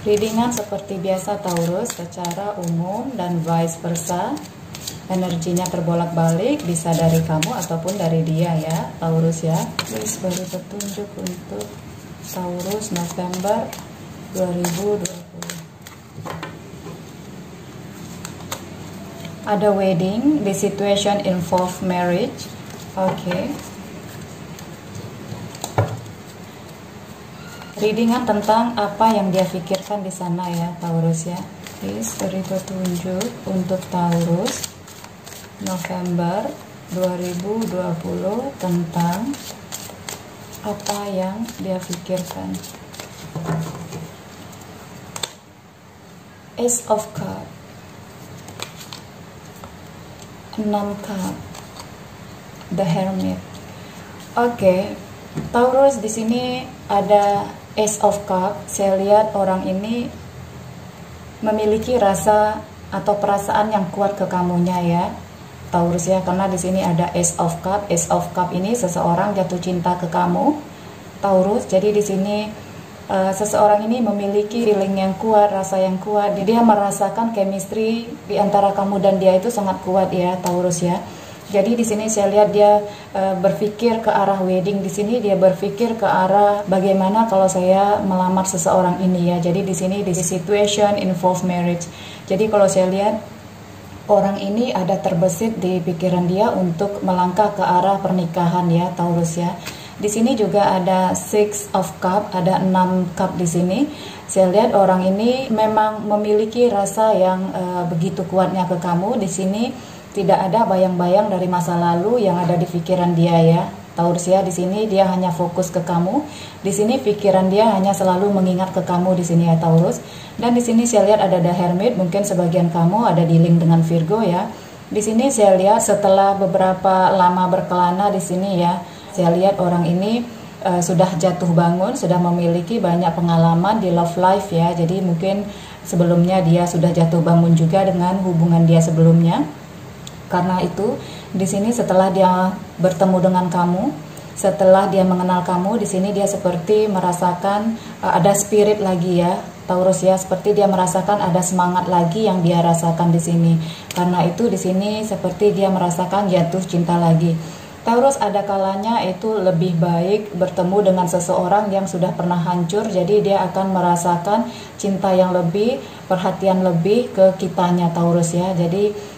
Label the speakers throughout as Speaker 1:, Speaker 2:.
Speaker 1: Readingan seperti biasa Taurus secara umum dan vice versa. Energinya terbolak-balik, bisa dari kamu ataupun dari dia ya Taurus ya. Please beri petunjuk untuk Taurus November 2020. Ada wedding, the situation involve marriage. Oke. Readingan tentang apa yang dia pikirkan di sana ya Taurus ya. Please beri petunjuk untuk Taurus November 2020 tentang apa yang dia pikirkan. Ace of Cups, 6 Cup, The Hermit. Oke, Taurus di sini ada Ace of Cups. Saya lihat orang ini memiliki rasa atau perasaan yang kuat ke kamunya ya Taurus ya, karena di sini ada Ace of Cups. Ace of Cups ini seseorang jatuh cinta ke kamu Taurus. Jadi di sini seseorang ini memiliki feeling yang kuat, rasa yang kuat. Dia merasakan chemistry di antara kamu dan dia itu sangat kuat ya Taurus ya. Jadi di sini saya lihat dia berpikir ke arah wedding. Di sini dia berpikir ke arah bagaimana kalau saya melamar seseorang ini ya. Jadi di sini di situation involve marriage. Jadi kalau saya lihat orang ini ada terbesit di pikiran dia untuk melangkah ke arah pernikahan ya Taurus ya. Di sini juga ada Six of Cups, ada 6 cup di sini. Saya lihat orang ini memang memiliki rasa yang begitu kuatnya ke kamu. Di sini tidak ada bayang-bayang dari masa lalu yang ada di pikiran dia ya Taurus ya. Di sini dia hanya fokus ke kamu. Di sini pikiran dia hanya selalu mengingat ke kamu di sini ya Taurus. Dan di sini saya lihat ada The Hermit, mungkin sebagian kamu ada di link dengan Virgo ya. Di sini saya lihat setelah beberapa lama berkelana di sini ya, saya lihat orang ini sudah jatuh bangun, sudah memiliki banyak pengalaman di love life ya. Jadi mungkin sebelumnya dia sudah jatuh bangun juga dengan hubungan dia sebelumnya. Karena itu di sini setelah dia bertemu dengan kamu, setelah dia mengenal kamu, di sini dia seperti merasakan ada spirit lagi ya Taurus ya, seperti dia merasakan ada semangat lagi yang dia rasakan di sini. Karena itu di sini seperti dia merasakan jatuh cinta lagi. Taurus ada kalanya itu lebih baik bertemu dengan seseorang yang sudah pernah hancur, jadi dia akan merasakan cinta yang lebih, perhatian lebih ke kitanya Taurus ya. Jadi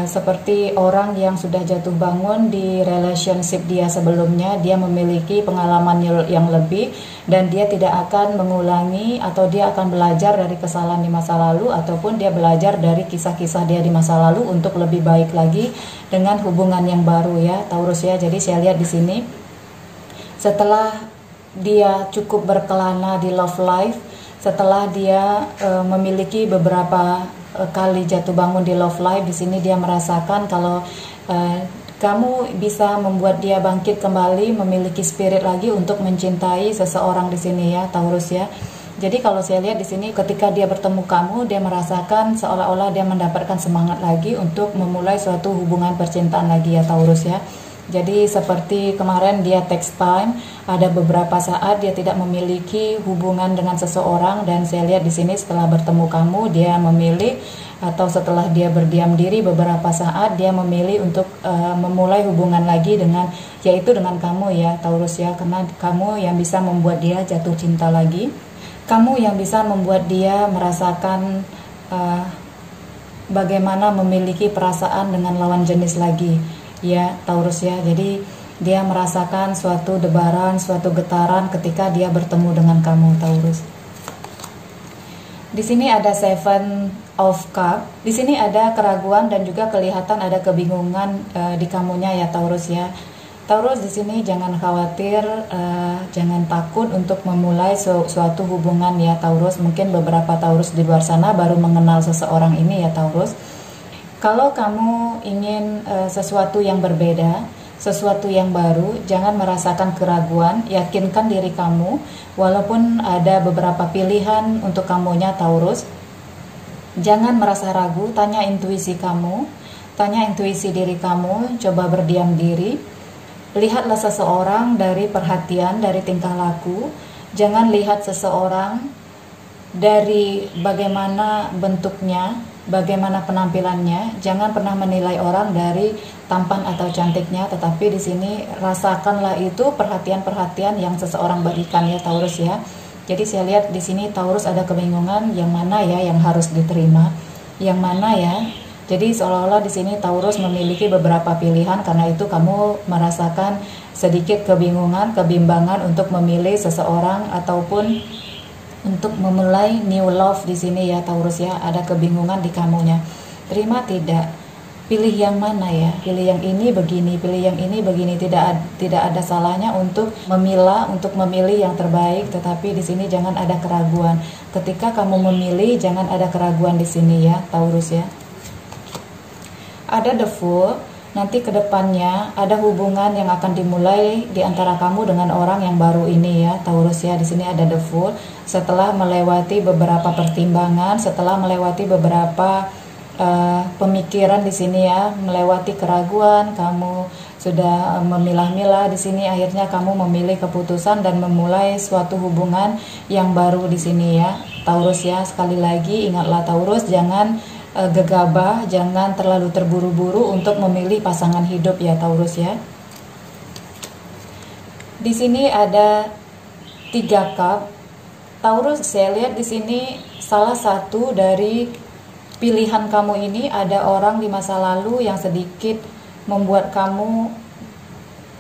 Speaker 1: seperti orang yang sudah jatuh bangun di relationship dia sebelumnya, dia memiliki pengalaman yang lebih dan dia tidak akan mengulangi atau dia akan belajar dari kesalahan di masa lalu ataupun dia belajar dari kisah-kisah dia di masa lalu untuk lebih baik lagi dengan hubungan yang baru ya Taurus ya. Jadi saya lihat di sini setelah dia cukup berkelana di love life, setelah dia memiliki beberapa kali jatuh bangun di love life, di sini dia merasakan kalau kamu bisa membuat dia bangkit kembali, memiliki spirit lagi untuk mencintai seseorang di sini ya Taurus ya. Jadi kalau saya lihat di sini ketika dia bertemu kamu, dia merasakan seolah-olah dia mendapatkan semangat lagi untuk memulai suatu hubungan percintaan lagi ya Taurus ya. Jadi seperti kemarin dia takes time, ada beberapa saat dia tidak memiliki hubungan dengan seseorang dan saya lihat di sini setelah bertemu kamu dia memilih atau setelah dia berdiam diri beberapa saat dia memilih untuk memulai hubungan lagi dengan yaitu dengan kamu ya Taurus ya, karena kamu yang bisa membuat dia jatuh cinta lagi, kamu yang bisa membuat dia merasakan bagaimana memiliki perasaan dengan lawan jenis lagi ya Taurus ya. Jadi dia merasakan suatu debaran, suatu getaran ketika dia bertemu dengan kamu Taurus. Di sini ada Seven of Cups. Di sini ada keraguan dan juga kelihatan ada kebingungan di kamunya ya Taurus ya. Taurus di sini jangan khawatir, jangan takut untuk memulai suatu hubungan ya Taurus. Mungkin beberapa Taurus di luar sana baru mengenal seseorang ini ya Taurus. Kalau kamu ingin sesuatu yang berbeda, sesuatu yang baru, jangan merasakan keraguan, yakinkan diri kamu, walaupun ada beberapa pilihan untuk kamunya Taurus. Jangan merasa ragu, tanya intuisi kamu, tanya intuisi diri kamu, coba berdiam diri. Lihatlah seseorang dari perhatian, dari tingkah laku. Jangan lihat seseorang dari bagaimana bentuknya, bagaimana penampilannya. Jangan pernah menilai orang dari tampan atau cantiknya, tetapi di sini rasakanlah itu perhatian-perhatian yang seseorang berikan ya Taurus ya. Jadi saya lihat di sini Taurus ada kebingungan yang mana ya yang harus diterima, yang mana ya. Jadi seolah-olah di sini Taurus memiliki beberapa pilihan, karena itu kamu merasakan sedikit kebingungan, kebimbangan untuk memilih seseorang ataupun untuk memulai new love di sini ya Taurus ya. Ada kebingungan di kamunya. Terima tidak? Pilih yang mana ya? Pilih yang ini begini, pilih yang ini begini. Tidak ada salahnya untuk memilah, untuk memilih yang terbaik, tetapi di sini jangan ada keraguan. Ketika kamu memilih, jangan ada keraguan di sini ya Taurus ya. Ada the Fool. Nanti kedepannya ada hubungan yang akan dimulai di antara kamu dengan orang yang baru ini ya Taurus ya. Di sini ada the Fool. Setelah melewati beberapa pertimbangan, setelah melewati beberapa pemikiran di sini ya, melewati keraguan, kamu sudah memilah-milah di sini. Akhirnya kamu memilih keputusan dan memulai suatu hubungan yang baru di sini ya Taurus ya. Sekali lagi ingatlah Taurus, jangan gegabah, jangan terlalu terburu-buru untuk memilih pasangan hidup ya Taurus ya. Di sini ada 3 cup. Taurus, saya lihat di sini salah satu dari pilihan kamu ini ada orang di masa lalu yang sedikit membuat kamu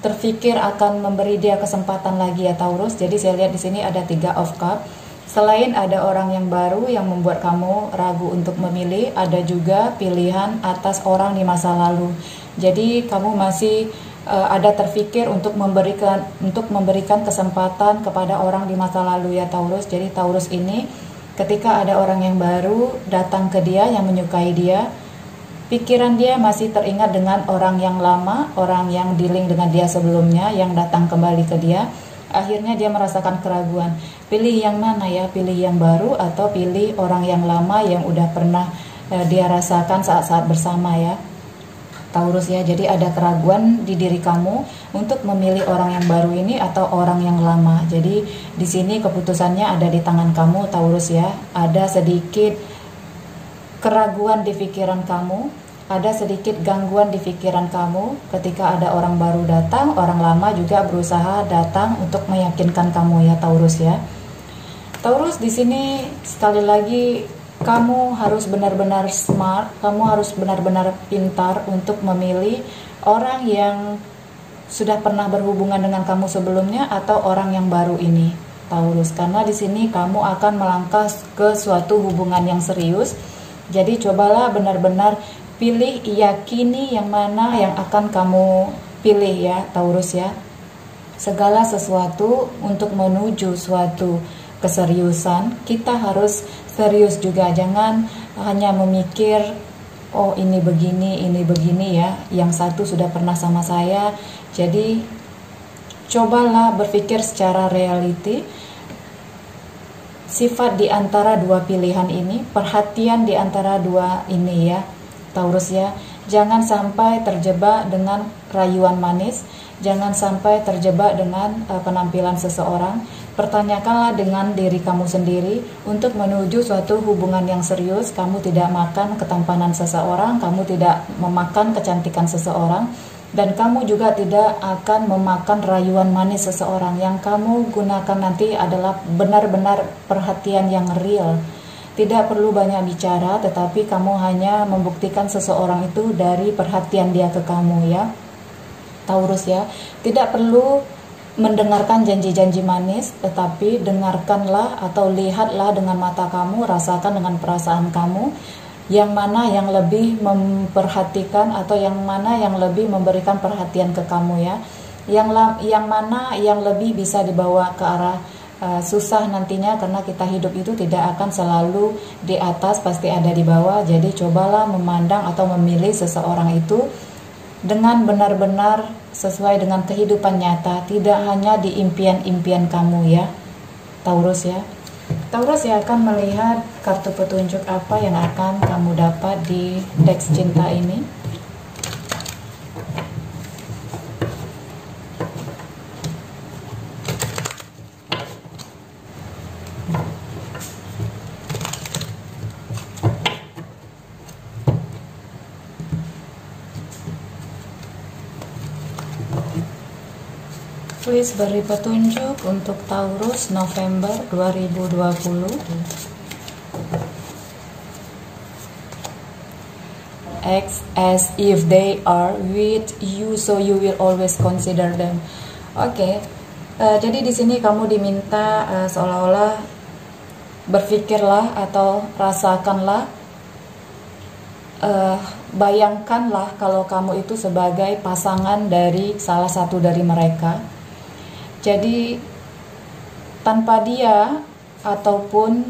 Speaker 1: terfikir akan memberi dia kesempatan lagi ya Taurus. Jadi saya lihat di sini ada 3 of cup. Selain ada orang yang baru yang membuat kamu ragu untuk memilih, ada juga pilihan atas orang di masa lalu. Jadi kamu masih ada terfikir untuk memberikan kesempatan kepada orang di masa lalu ya Taurus. Jadi Taurus ini ketika ada orang yang baru datang ke dia yang menyukai dia, pikiran dia masih teringat dengan orang yang lama, orang yang dealing dengan dia sebelumnya yang datang kembali ke dia. Akhirnya dia merasakan keraguan. Pilih yang mana ya? Pilih yang baru atau pilih orang yang lama yang udah pernah dia rasakan saat-saat bersama ya Taurus ya. Jadi ada keraguan di diri kamu untuk memilih orang yang baru ini atau orang yang lama. Jadi di sini keputusannya ada di tangan kamu Taurus ya. Ada sedikit keraguan di pikiran kamu, ada sedikit gangguan di pikiran kamu ketika ada orang baru datang, orang lama juga berusaha datang untuk meyakinkan kamu ya Taurus ya. Taurus di sini sekali lagi kamu harus benar-benar smart, kamu harus benar-benar pintar untuk memilih orang yang sudah pernah berhubungan dengan kamu sebelumnya atau orang yang baru ini Taurus, karena di sini kamu akan melangkah ke suatu hubungan yang serius. Jadi cobalah benar-benar pilih, yakini yang mana yang akan kamu pilih ya Taurus ya. Segala sesuatu untuk menuju suatu keseriusan, kita harus serius juga. Jangan hanya memikir, oh ini begini ya, yang satu sudah pernah sama saya. Jadi cobalah berpikir secara reality. Sifat di antara dua pilihan ini, perhatian di antara dua ini ya Taurus ya. Jangan sampai terjebak dengan rayuan manis, jangan sampai terjebak dengan penampilan seseorang. Pertanyakanlah dengan diri kamu sendiri untuk menuju suatu hubungan yang serius. Kamu tidak makan ketampanan seseorang, kamu tidak memakan kecantikan seseorang, dan kamu juga tidak akan memakan rayuan manis seseorang. Yang kamu gunakan nanti adalah benar-benar perhatian yang real. Tidak perlu banyak bicara, tetapi kamu hanya membuktikan seseorang itu dari perhatian dia ke kamu ya Taurus ya. Tidak perlu mendengarkan janji-janji manis, tetapi dengarkanlah atau lihatlah dengan mata kamu, rasakan dengan perasaan kamu, yang mana yang lebih memperhatikan atau yang mana yang lebih memberikan perhatian ke kamu ya. Yang mana yang lebih bisa dibawa ke arah susah nantinya, karena kita hidup itu tidak akan selalu di atas, pasti ada di bawah. Jadi cobalah memandang atau memilih seseorang itu dengan benar-benar sesuai dengan kehidupan nyata, tidak hanya di impian-impian kamu ya Taurus ya. Taurus ya akan melihat kartu petunjuk apa yang akan kamu dapat di teks cinta ini. Please beri petunjuk untuk Taurus November 2020. Act as if they are with you, so you will always consider them. Oke, jadi di sini kamu diminta seolah-olah berpikirlah atau rasakanlah, bayangkanlah kalau kamu itu sebagai pasangan dari salah satu dari mereka. Jadi tanpa dia ataupun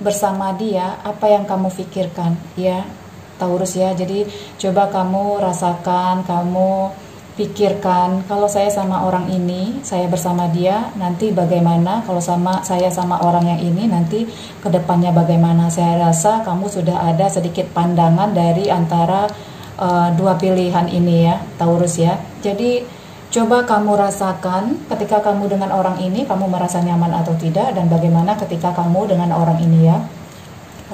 Speaker 1: bersama dia, apa yang kamu pikirkan ya Taurus ya. Jadi coba kamu rasakan, kamu pikirkan, kalau saya sama orang ini, saya bersama dia, nanti bagaimana? Kalau saya sama orang yang ini, nanti kedepannya bagaimana? Saya rasa kamu sudah ada sedikit pandangan dari antara dua pilihan ini ya Taurus ya. Jadi coba kamu rasakan ketika kamu dengan orang ini, kamu merasa nyaman atau tidak, dan bagaimana ketika kamu dengan orang ini ya.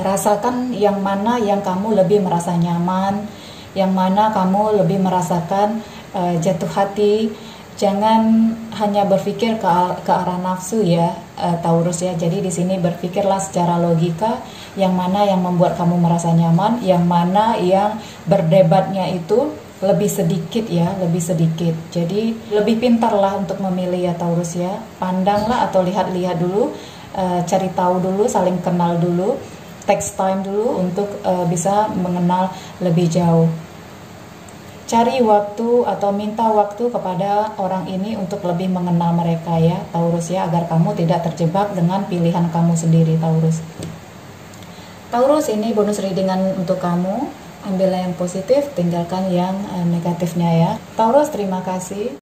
Speaker 1: Rasakan yang mana yang kamu lebih merasa nyaman, yang mana kamu lebih merasakan jatuh hati. Jangan hanya berpikir ke arah nafsu ya Taurus ya. Jadi di sini berpikirlah secara logika, yang mana yang membuat kamu merasa nyaman, yang mana yang berdebatnya itu lebih sedikit ya, lebih sedikit. Jadi lebih pintarlah untuk memilih ya Taurus ya. Pandanglah atau lihat-lihat dulu, cari tahu dulu, saling kenal dulu, takes time dulu untuk bisa mengenal lebih jauh. Cari waktu atau minta waktu kepada orang ini untuk lebih mengenal mereka ya Taurus ya, agar kamu tidak terjebak dengan pilihan kamu sendiri Taurus. Taurus, ini bonus readingan untuk kamu. Ambillah yang positif, tinggalkan yang negatifnya ya. Taurus, terima kasih.